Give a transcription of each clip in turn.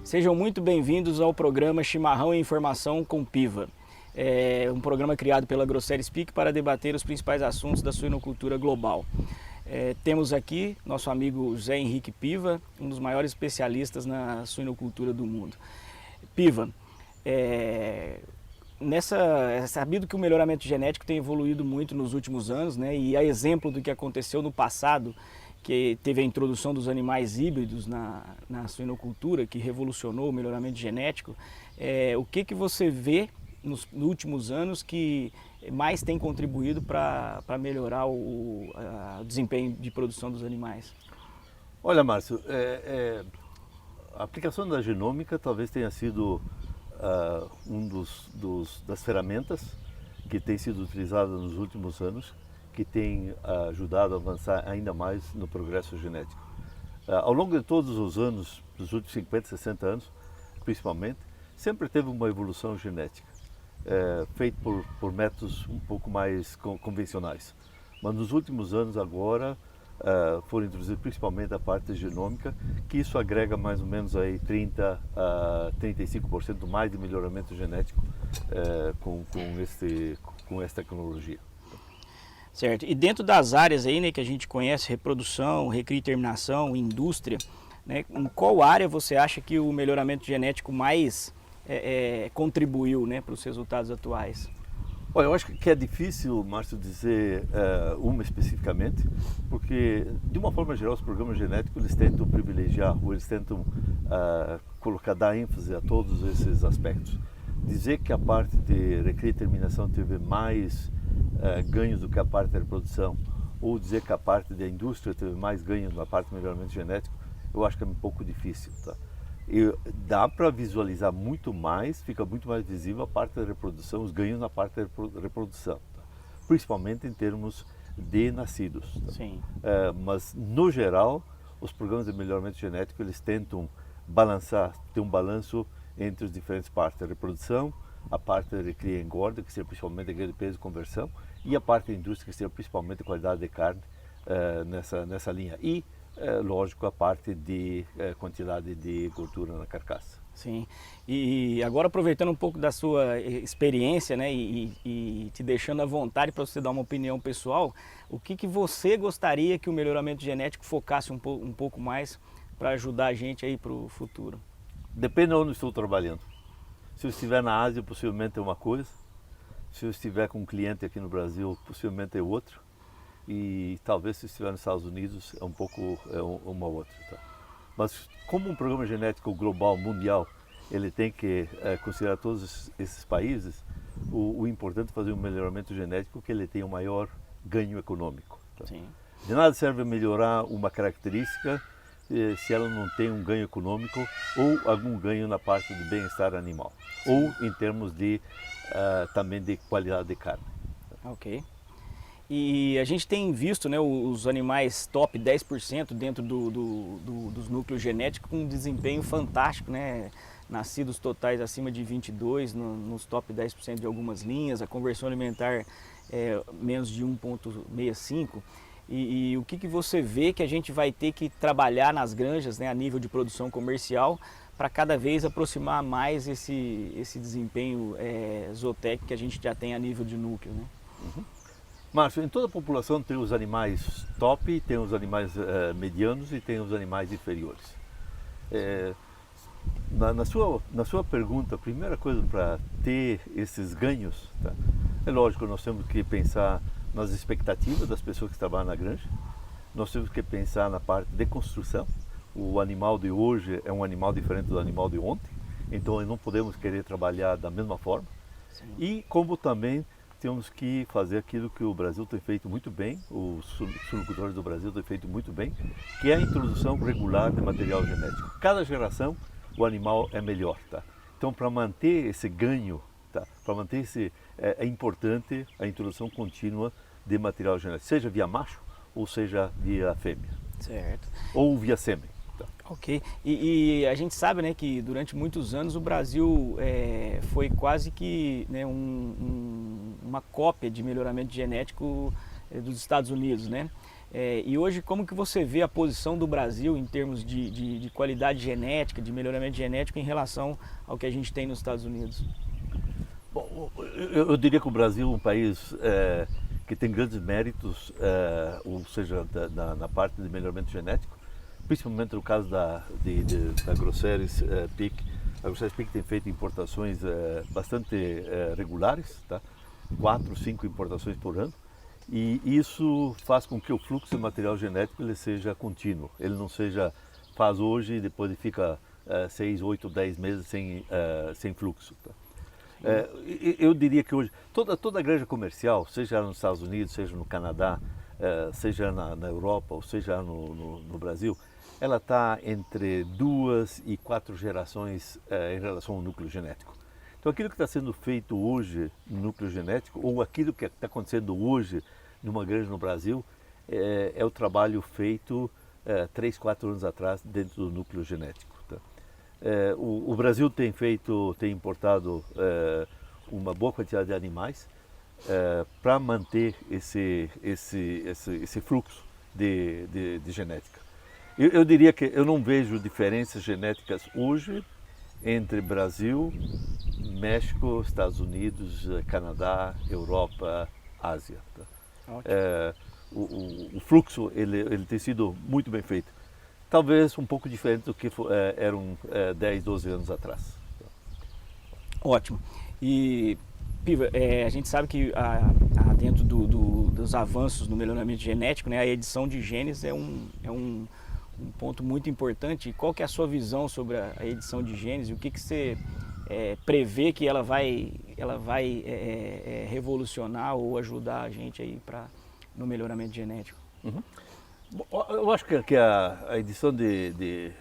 Sejam muito bem-vindos ao programa Chimarrão e Informação com Piva. É um programa criado pela Grosseries Speak para debater os principais assuntos da suinocultura global. Temos aqui nosso amigo José Henrique Piva, um dos maiores especialistas na suinocultura do mundo. Piva, é sabido que o melhoramento genético tem evoluído muito nos últimos anos, né? E a exemplo do que aconteceu no passado, que teve a introdução dos animais híbridos na suinocultura, que revolucionou o melhoramento genético. O que você vê nos últimos anos que mais tem contribuído para melhorar o desempenho de produção dos animais? Olha, Márcio, a aplicação da genômica talvez tenha sido das ferramentas que tem sido utilizada nos últimos anos, que tem ajudado a avançar ainda mais no progresso genético. Ao longo de todos os anos, dos últimos 50, 60 anos, principalmente, sempre teve uma evolução genética, feita por métodos um pouco mais convencionais. Mas nos últimos anos agora, foram introduzidos principalmente a parte genômica, que isso agrega mais ou menos aí 30 a 35% mais de melhoramento genético com essa tecnologia. Certo. E dentro das áreas aí, né, que a gente conhece, reprodução, recria e terminação, indústria, né, em qual área você acha que o melhoramento genético mais contribuiu, né, para os resultados atuais? Olha, eu acho que é difícil, Márcio, dizer uma especificamente, porque, de uma forma geral, os programas genéticos eles tentam privilegiar, ou eles tentam dar ênfase a todos esses aspectos. Dizer que a parte de recria e terminação teve mais ganhos do que a parte da reprodução, ou dizer que a parte da indústria teve mais ganhos na parte do melhoramento genético, eu acho que é um pouco difícil. Tá? E dá para visualizar muito mais, fica muito mais visível a parte da reprodução, os ganhos na parte da reprodução, tá? Principalmente em termos de nascidos. Tá? Sim. Mas, no geral, os programas de melhoramento genético eles tentam ter um balanço entre as diferentes partes da reprodução, a parte da recria e engorda, que seria principalmente a ganho de peso e conversão, e a parte da indústria, que seria principalmente a qualidade de carne nessa linha. E, lógico, a parte de quantidade de gordura na carcaça. Sim. E agora, aproveitando um pouco da sua experiência, né, e te deixando à vontade para você dar uma opinião pessoal, o que você gostaria que o melhoramento genético focasse um pouco mais para ajudar a gente aí para o futuro? Depende de onde estou trabalhando. Se eu estiver na Ásia, possivelmente é uma coisa. Se eu estiver com um cliente aqui no Brasil, possivelmente é outro. E talvez se eu estiver nos Estados Unidos, uma outra. Tá? Mas como um programa genético global, mundial, ele tem que considerar todos esses países, o importante é fazer um melhoramento genético que ele tenha um maior ganho econômico. Tá? Sim. De nada serve melhorar uma característica se ela não tem um ganho econômico ou algum ganho na parte do bem-estar animal. Sim. Ou em termos também de qualidade de carne. Ok. E a gente tem visto, né, os animais top 10% dentro dos núcleos genéticos com um desempenho fantástico, né? Nascidos totais acima de 22 nos top 10% de algumas linhas, a conversão alimentar menos de 1,65. E o que você vê que a gente vai ter que trabalhar nas granjas, né, a nível de produção comercial, para cada vez aproximar mais esse desempenho zootec que a gente já tem a nível de núcleo, né? Uhum. Márcio, em toda a população tem os animais top, tem os animais medianos e tem os animais inferiores. Na sua pergunta, a primeira coisa para ter esses ganhos, tá? É lógico, nós temos que pensar nas expectativas das pessoas que trabalham na granja, nós temos que pensar na parte de construção. O animal de hoje é um animal diferente do animal de ontem, então não podemos querer trabalhar da mesma forma. Sim. E como também temos que fazer aquilo que o Brasil tem feito muito bem, os suinocultores do Brasil têm feito muito bem, que é a introdução regular de material genético. Cada geração o animal é melhor, tá? Então, para manter esse ganho, tá? Para manter é importante a introdução contínua de material genético, seja via macho ou seja via fêmea. Certo. Ou via sêmen. Tá? Ok. E a gente sabe, né, que durante muitos anos o Brasil foi quase que, né, uma cópia de melhoramento genético dos Estados Unidos, né? E hoje, como que você vê a posição do Brasil em termos de qualidade genética, de melhoramento genético em relação ao que a gente tem nos Estados Unidos? Bom, eu diria que o Brasil é um país que tem grandes méritos, ou seja, na parte de melhoramento genético, principalmente no caso da Grosseries Peak. A Grosseries Peak tem feito importações bastante regulares, tá? 4, 5 importações por ano. E isso faz com que o fluxo de material genético ele seja contínuo. Ele não seja, faz hoje e depois ele fica 6, 8, 10 meses sem fluxo. Tá? Eu diria que hoje, toda a granja comercial, seja nos Estados Unidos, seja no Canadá, seja na Europa ou seja no Brasil, ela está entre 2 e 4 gerações em relação ao núcleo genético. Então aquilo que está sendo feito hoje no núcleo genético, ou aquilo que está acontecendo hoje numa granja no Brasil, é o trabalho feito 3, 4 anos atrás dentro do núcleo genético. Tá? O Brasil tem importado uma boa quantidade de animais para manter esse fluxo de genética. Eu diria que eu não vejo diferenças genéticas hoje entre Brasil, México, Estados Unidos, Canadá, Europa, Ásia. Tá? O fluxo ele tem sido muito bem feito. Talvez um pouco diferente do que eram 10, 12 anos atrás. Ótimo. E, Piva, a gente sabe que dentro dos avanços no melhoramento genético, né, a edição de genes é um ponto muito importante. Qual que é a sua visão sobre a edição de genes e o que você prevê que ela vai revolucionar ou ajudar a gente aí no melhoramento genético? Uhum. Eu acho que a edição de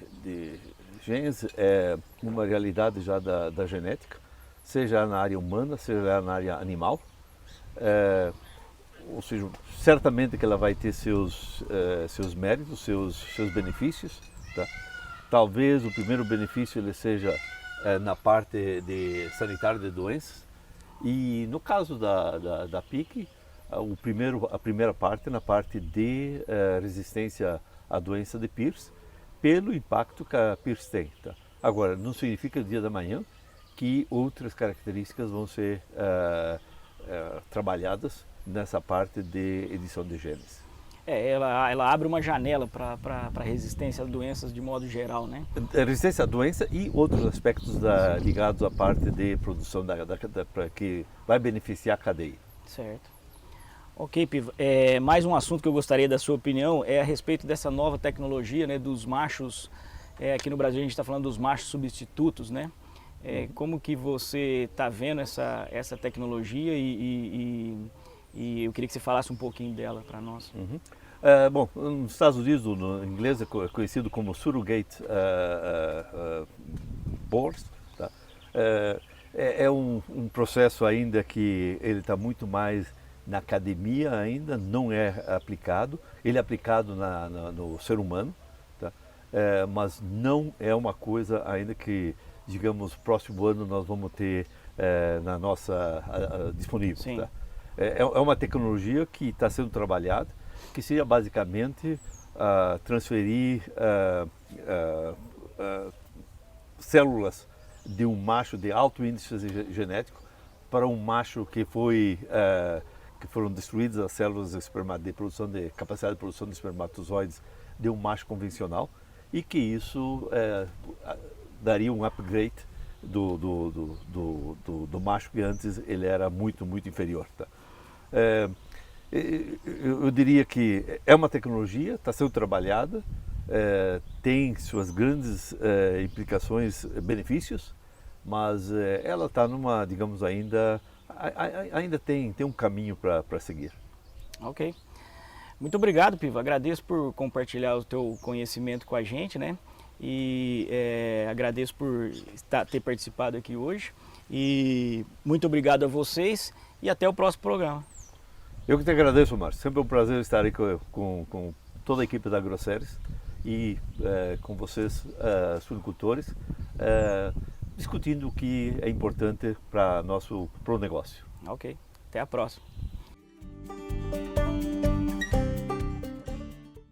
genes é uma realidade já da genética, seja na área humana, seja na área animal. Ou seja, certamente que ela vai ter seus méritos, seus benefícios. Tá? Talvez o primeiro benefício ele seja na parte de sanitário de doenças. E no caso da PIC, a primeira parte na parte de resistência à doença de Pierce, pelo impacto que a Pierce tem. Tá? Agora, não significa no dia da manhã que outras características vão ser trabalhadas nessa parte de edição de genes. Ela abre uma janela para resistência a doenças de modo geral, né? Resistência à doença e outros aspectos ligados à parte de produção que vai beneficiar a cadeia. Certo. Ok, Piva. Mais um assunto que eu gostaria da sua opinião é a respeito dessa nova tecnologia, né, dos machos. Aqui no Brasil a gente está falando dos machos substitutos, né? Como que você está vendo essa tecnologia e eu queria que você falasse um pouquinho dela para nós. Uhum. Bom, nos Estados Unidos, no inglês é conhecido como surrogate boars. Tá? É um processo ainda que ele está muito mais na academia ainda, não é aplicado. Ele é aplicado no ser humano, tá? Mas não é uma coisa ainda que, digamos, próximo ano nós vamos ter na nossa disponível. Sim. Tá? É uma tecnologia que está sendo trabalhada, que seria basicamente transferir células de um macho de alto índice genético para um macho que foram destruídas as células de capacidade de produção de espermatozoides de um macho convencional e que isso daria um upgrade do macho que antes ele era muito, muito inferior. Tá? Eu diria que é uma tecnologia, está sendo trabalhada, tem suas grandes implicações, benefícios, mas ela está digamos, ainda tem um caminho para seguir. Ok. Muito obrigado, Piva. Agradeço por compartilhar o teu conhecimento com a gente, né? E agradeço por ter participado aqui hoje. E muito obrigado a vocês e até o próximo programa. Eu que te agradeço, Márcio. Sempre é um prazer estar aí com toda a equipe da Grosseries e com vocês, suinocultores, discutindo o que é importante para o negócio. Ok. Até a próxima.